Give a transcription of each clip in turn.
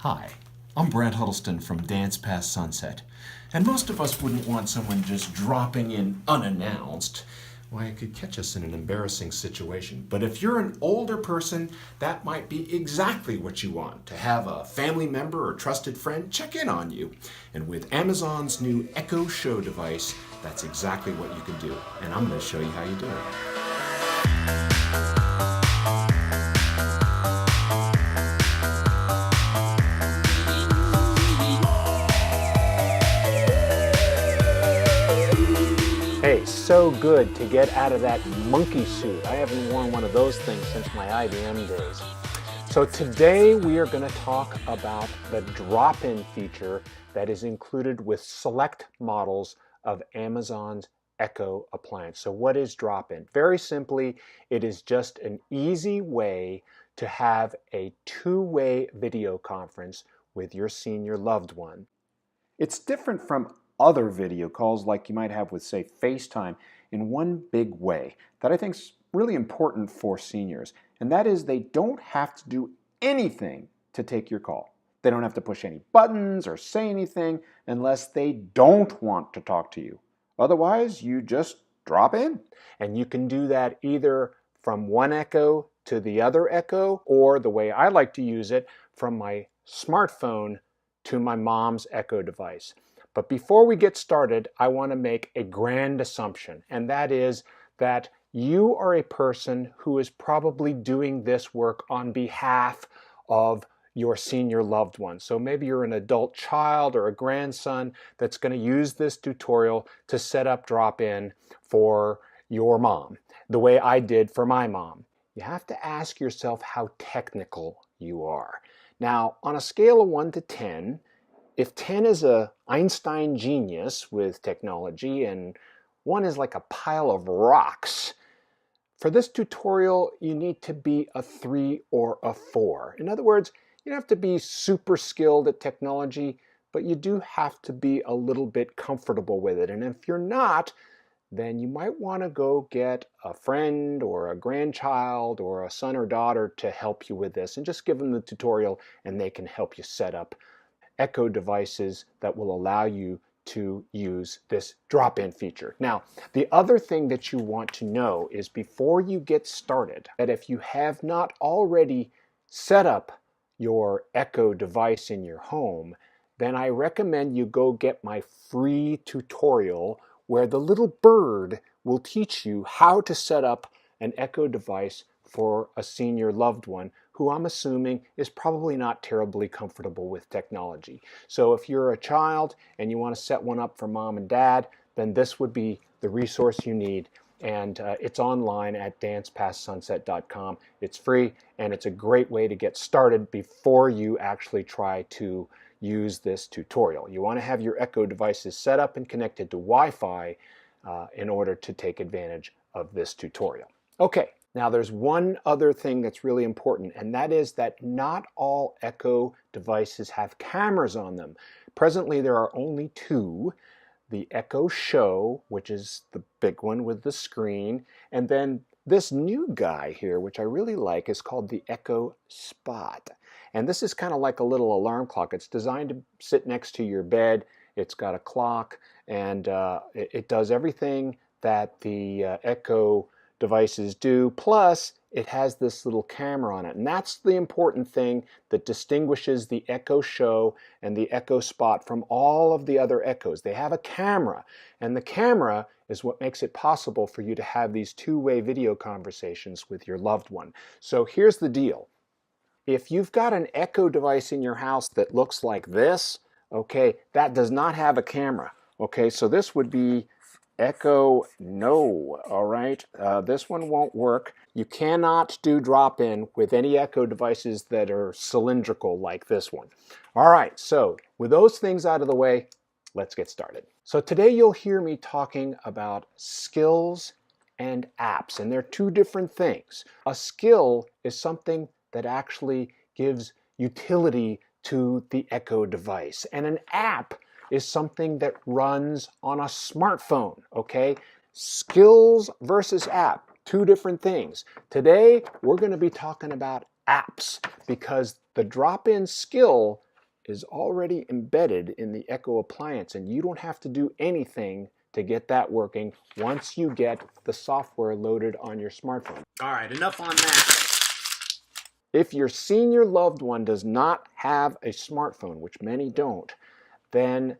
Hi, I'm Brad Huddleston from Dance Past Sunset, and most of us wouldn't want someone just dropping in unannounced. Why, it could catch us in an embarrassing situation. But if you're an older person, that might be exactly what you want, to have a family member or trusted friend check in on you. And with Amazon's new Echo Show device, that's exactly what you can do. And I'm going to show you how you do it. Hey, so good to get out of that monkey suit. I haven't worn one of those things since my IBM days. So today we are going to talk about the drop-in feature that is included with select models of Amazon's Echo appliance. So what is drop-in? Very simply, it is just an easy way to have a two-way video conference with your senior loved one. It's different from other video calls like you might have with, say, FaceTime in one big way that I think is really important for seniors, and that is they don't have to do anything to take your call. They don't have to push any buttons or say anything unless they don't want to talk to you. Otherwise, you just drop in. And you can do that either from one Echo to the other Echo, or the way I like to use it, from my smartphone to my mom's Echo device. But before we get started, I want to make a grand assumption, and that is that you are a person who is probably doing this work on behalf of your senior loved one. So maybe you're an adult child or a grandson that's going to use this tutorial to set up drop-in for your mom, the way I did for my mom. You have to ask yourself how technical you are. Now, on a scale of 1 to 10, if 10 is a Einstein genius with technology and 1 is like a pile of rocks, for this tutorial you need to be a 3 or a 4. In other words, you don't have to be super skilled at technology, but you do have to be a little bit comfortable with it. And if you're not, then you might want to go get a friend or a grandchild or a son or daughter to help you with this, and just give them the tutorial and they can help you set up Echo devices that will allow you to use this drop-in feature. Now, the other thing that you want to know is before you get started, that if you have not already set up your Echo device in your home, then I recommend you go get my free tutorial where the little bird will teach you how to set up an Echo device for a senior loved one who I'm assuming is probably not terribly comfortable with technology. So if you're a child and you want to set one up for mom and dad, then this would be the resource you need. And it's online at dancepastsunset.com. It's free, and it's a great way to get started before you actually try to use this tutorial. You want to have your Echo devices set up and connected to Wi-Fi in order to take advantage of this tutorial. Okay. Now there's one other thing that's really important, and that is that not all Echo devices have cameras on them. Presently there are only 2, the Echo Show, which is the big one with the screen, and then this new guy here, which I really like, is called the Echo Spot. And this is kind of like a little alarm clock. It's designed to sit next to your bed. It's got a clock, and it does everything that the Echo devices do, plus it has this little camera on it. And that's the important thing that distinguishes the Echo Show and the Echo Spot from all of the other Echoes. They have a camera, and the camera is what makes it possible for you to have these two-way video conversations with your loved one. So here's the deal. If you've got an Echo device in your house that looks like this, okay, that does not have a camera. Okay, so this would be Echo No, all right? This one won't work. You cannot do drop-in with any Echo devices that are cylindrical like this one. All right, so with those things out of the way, let's get started. So today you'll hear me talking about skills and apps, and they're 2 different things. A skill is something that actually gives utility to the Echo device, and an app is something that runs on a smartphone, okay? Skills versus app, 2 different things. Today, we're going to be talking about apps because the drop-in skill is already embedded in the Echo appliance, and you don't have to do anything to get that working once you get the software loaded on your smartphone. All right, enough on that. If your senior loved one does not have a smartphone, which many don't, then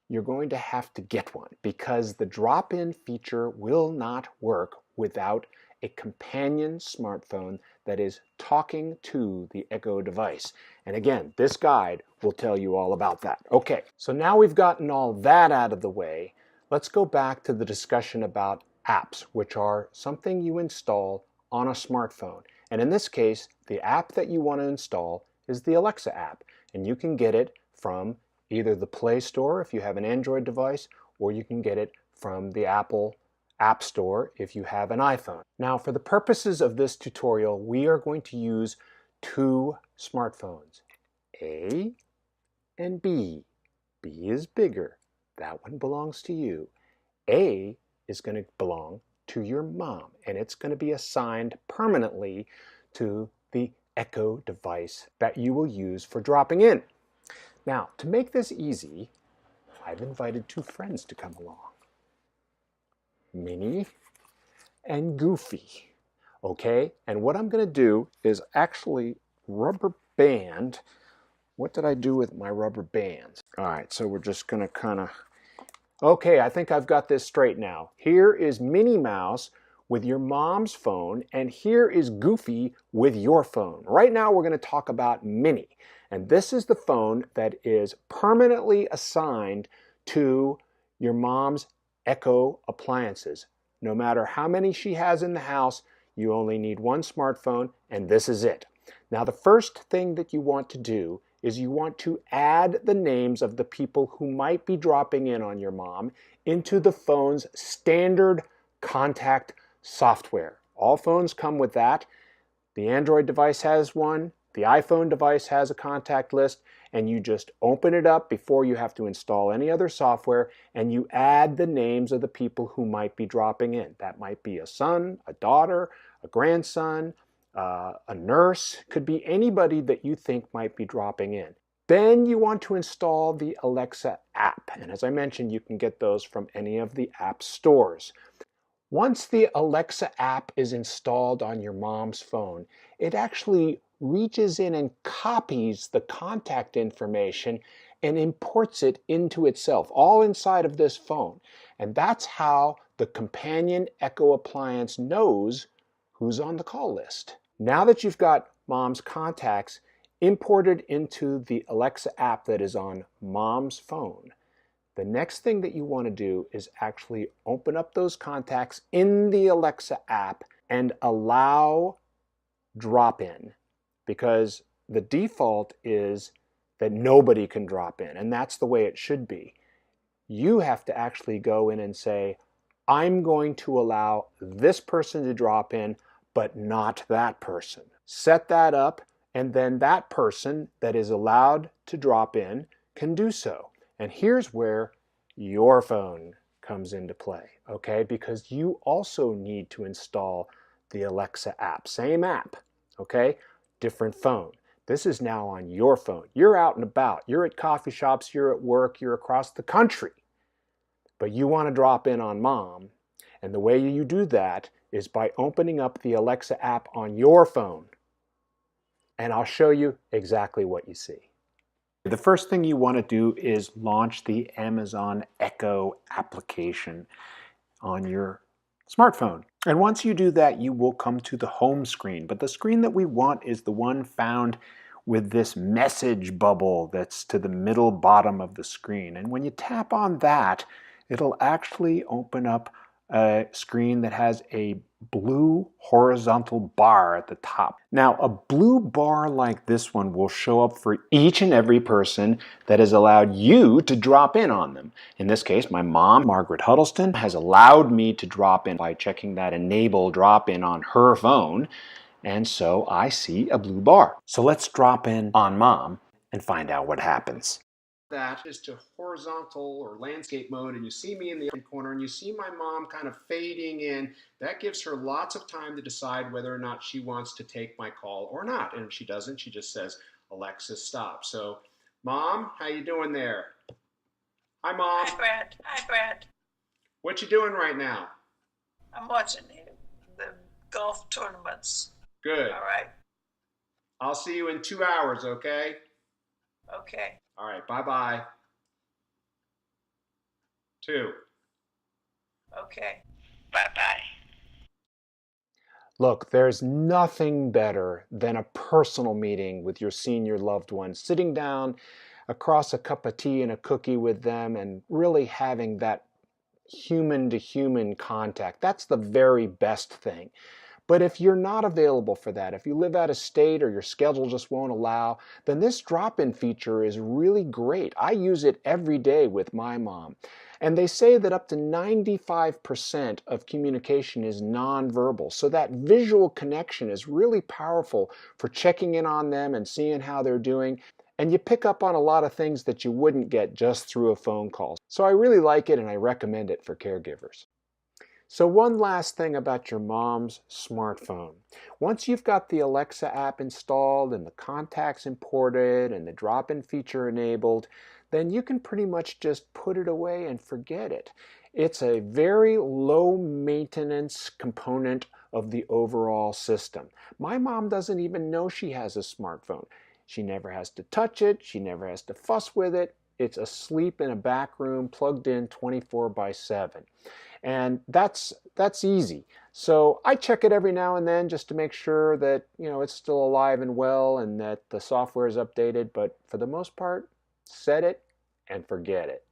you're going to have to get one, because the drop-in feature will not work without a companion smartphone that is talking to the Echo device. And again, this guide will tell you all about that. Okay, so now we've gotten all that out of the way, let's go back to the discussion about apps, which are something you install on a smartphone. And in this case, the app that you want to install is the Alexa app, and you can get it from either the Play Store if you have an Android device, or you can get it from the Apple App Store if you have an iPhone. Now, for the purposes of this tutorial, we are going to use two smartphones, A and B. B is bigger. That one belongs to you. A is going to belong to your mom, and it's going to be assigned permanently to the Echo device that you will use for dropping in. Now, to make this easy, I've invited two friends to come along. Minnie and Goofy. Okay, and what I'm going to do is actually rubber band. What did I do with my rubber bands? All right, so we're just going to kind of... Okay, I think I've got this straight now. Here is Minnie Mouse with your mom's phone, and here is Goofy with your phone. Right now we're going to talk about Minnie. And this is the phone that is permanently assigned to your mom's Echo appliances. No matter how many she has in the house, you only need one smartphone, and this is it. Now, the first thing that you want to do is you want to add the names of the people who might be dropping in on your mom into the phone's standard contact software. All phones come with that. The Android device has one. The iPhone device has a contact list, and you just open it up before you have to install any other software, and you add the names of the people who might be dropping in. That might be a son, a daughter, a grandson, a nurse, could be anybody that you think might be dropping in. Then you want to install the Alexa app, and as I mentioned, you can get those from any of the app stores. Once the Alexa app is installed on your mom's phone, it actually reaches in and copies the contact information and imports it into itself, all inside of this phone. And that's how the companion Echo appliance knows who's on the call list. Now that you've got mom's contacts imported into the Alexa app that is on mom's phone, the next thing that you want to do is actually open up those contacts in the Alexa app and allow drop-in, because the default is that nobody can drop in, and that's the way it should be. You have to actually go in and say, I'm going to allow this person to drop in, but not that person. Set that up, and then that person that is allowed to drop in can do so. And here's where your phone comes into play, okay? Because you also need to install the Alexa app. Same app, okay? Different phone. This is now on your phone. You're out and about. You're at coffee shops, you're at work, you're across the country. But you want to drop in on mom. And the way you do that is by opening up the Alexa app on your phone. And I'll show you exactly what you see. The first thing you want to do is launch the Amazon Echo application on your smartphone. And once you do that, you will come to the home screen. But the screen that we want is the one found with this message bubble that's to the middle bottom of the screen. And when you tap on that, it'll actually open up a screen that has a blue horizontal bar at the top. Now, a blue bar like this one will show up for each and every person that has allowed you to drop in on them. In this case, my mom, Margaret Huddleston, has allowed me to drop in by checking that enable drop in on her phone, and so I see a blue bar. So let's drop in on mom and find out what happens. That is to horizontal or landscape mode, and you see me in the corner, and you see my mom kind of fading in. That gives her lots of time to decide whether or not she wants to take my call or not. And if she doesn't, she just says, Alexa, stop. So Mom, how you doing there? Hi, Mom. Hi, Brad. Hi, Brad. What you doing right now? I'm watching the golf tournaments. Good. All right. I'll see you in 2 hours, okay? Okay. All right, bye-bye. 2. Okay. Bye-bye. Look, there's nothing better than a personal meeting with your senior loved one, sitting down across a cup of tea and a cookie with them and really having that human-to-human contact. That's the very best thing. But if you're not available for that, if you live out of state or your schedule just won't allow, then this drop-in feature is really great. I use it every day with my mom. And they say that up to 95% of communication is nonverbal. So that visual connection is really powerful for checking in on them and seeing how they're doing. And you pick up on a lot of things that you wouldn't get just through a phone call. So I really like it and I recommend it for caregivers. So one last thing about your mom's smartphone. Once you've got the Alexa app installed and the contacts imported and the drop-in feature enabled, then you can pretty much just put it away and forget it. It's a very low maintenance component of the overall system. My mom doesn't even know she has a smartphone. She never has to touch it. She never has to fuss with it. It's asleep in a back room plugged in 24/7. And that's easy. So I check it every now and then just to make sure that, it's still alive and well and that the software is updated. But for the most part, set it and forget it.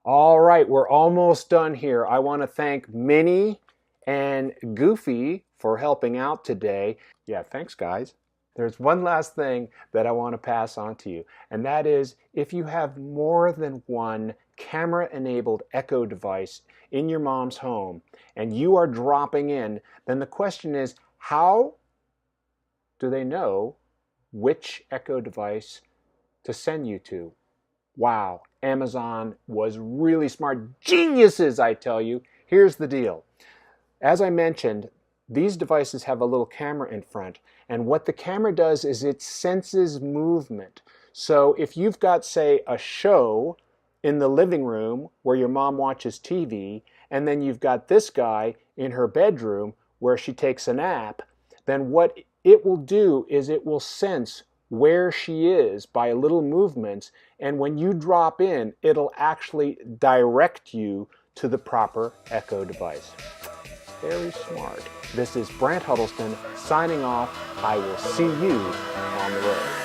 All right, we're almost done here. I want to thank Minnie and Goofy for helping out today. Yeah, thanks, guys. There's one last thing that I want to pass on to you, and that is if you have more than one camera-enabled Echo device in your mom's home and you are dropping in, then the question is, how do they know which Echo device to send you to? Wow, Amazon was really smart. Geniuses, I tell you. Here's the deal. As I mentioned, these devices have a little camera in front, and what the camera does is it senses movement. So if you've got, say, a show in the living room where your mom watches TV, and then you've got this guy in her bedroom where she takes a nap, then what it will do is it will sense where she is by little movements, and when you drop in, it'll actually direct you to the proper Echo device. Very smart. This is Brant Huddleston signing off. I will see you on the road.